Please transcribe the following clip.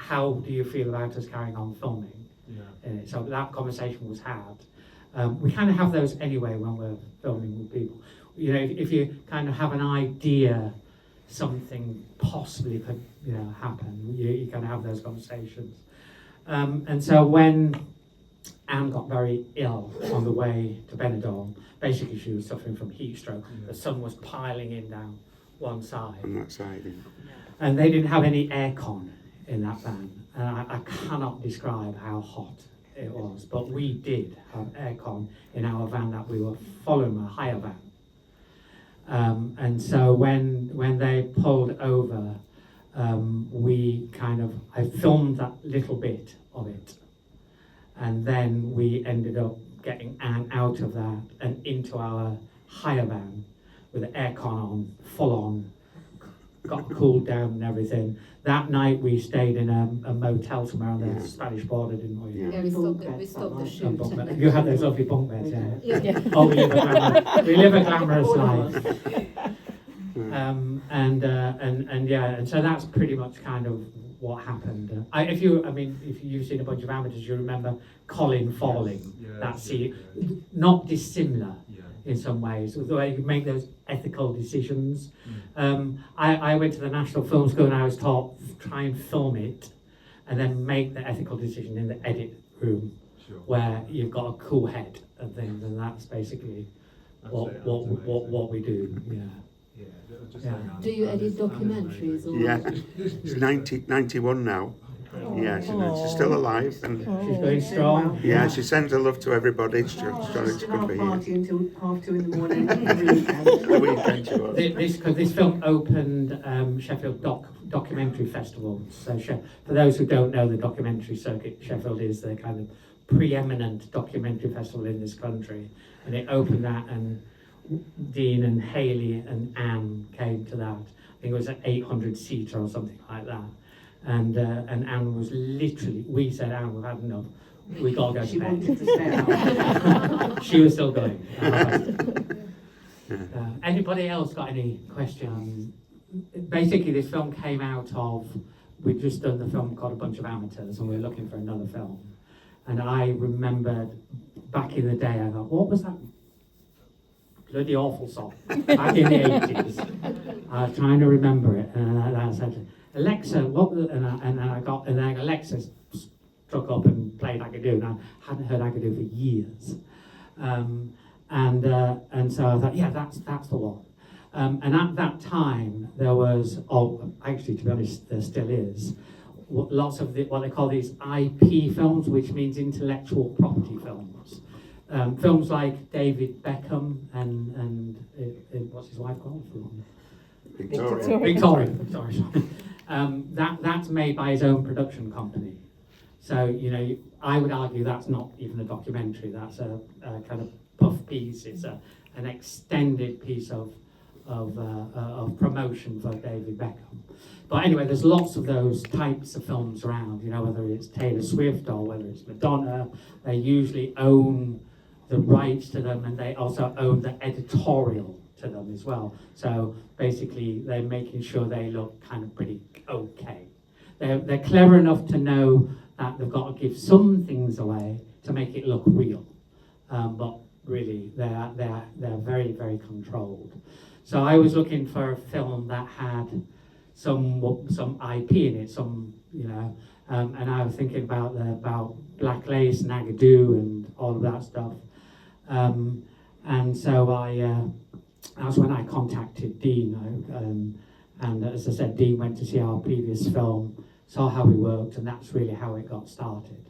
how do you feel about us carrying on filming? Yeah. So that conversation was had. We kind of have those anyway when we're filming with people. You know, if you kind of have an idea something possibly could, you know, happen, you kind of have those conversations. And so when Anne got very ill on the way to Benidorm, basically she was suffering from heat stroke. The sun was piling in down one side. On that side, yeah. And they didn't have any aircon in that van. And I cannot describe how hot it was, but we did have aircon in our van that we were following, a hire van. And so when they pulled over, I filmed that little bit of it. And then we ended up getting Anne out of that and into our hire van with the aircon on, full on, got cooled down and everything. That night we stayed in a motel somewhere on the Spanish border, didn't we? Yeah, we stopped the shoot. You had those lovely bunk beds, yeah. Yeah. Oh, we live a glamorous life. And so that's pretty much kind of what happened. If you've seen a bunch of amateurs, you remember Colin falling. That scene, not dissimilar in some ways, the way you make those ethical decisions. I went to the National Film School and I was taught try and film it, and then make the ethical decision in the edit room, where you've got a cool head and things, and that's basically what we do. Yeah. Do you edit documentaries? Or? Yeah, she's 91 now. Yeah, she's still alive, and she's going strong. Yeah, she sends her love to everybody. She's good for party until 2:30 in the morning every weekend. The weekend she was. Because this film opened Sheffield Documentary Festival. So for those who don't know the documentary circuit, Sheffield is the kind of preeminent documentary festival in this country, and it opened that, and Dean and Hayley and Anne came to that. I think it was an 800-seater or something like that. And Anne was literally, we said, Anne, we've had enough. We got to go to bed. Wanted to stay out. She was still going. Anybody else got any questions? Basically, this film came out of, we'd just done the film called A Bunch of Amateurs, and we were looking for another film. And I remembered back in the day, I thought, what was that bloody awful song back in the 80s? I was trying to remember it, and I said, Alexa, what? And then Alexa struck up and played Agadoo, and I hadn't heard Agadoo for years. And so I thought, yeah, that's the one. And at that time, there was, actually, to be honest, there still is, lots of what they call these IP films, which means intellectual property films. Films like David Beckham and what's his wife called? Victoria. Sorry. That's made by his own production company. So, you know, I would argue that's not even a documentary. That's a kind of puff piece. It's an extended piece of promotion for David Beckham. But anyway, there's lots of those types of films around. You know, whether it's Taylor Swift or whether it's Madonna, they usually own the rights to them, and they also own the editorial to them as well. So basically, they're making sure they look kind of pretty okay. They're clever enough to know that they've got to give some things away to make it look real, but really they're very, very controlled. So I was looking for a film that had some IP in it, and I was thinking about Black Lace and Agadoo and all of that stuff. And so that's when I contacted Dean, and as I said, Dean went to see our previous film, saw how we worked, and that's really how it got started.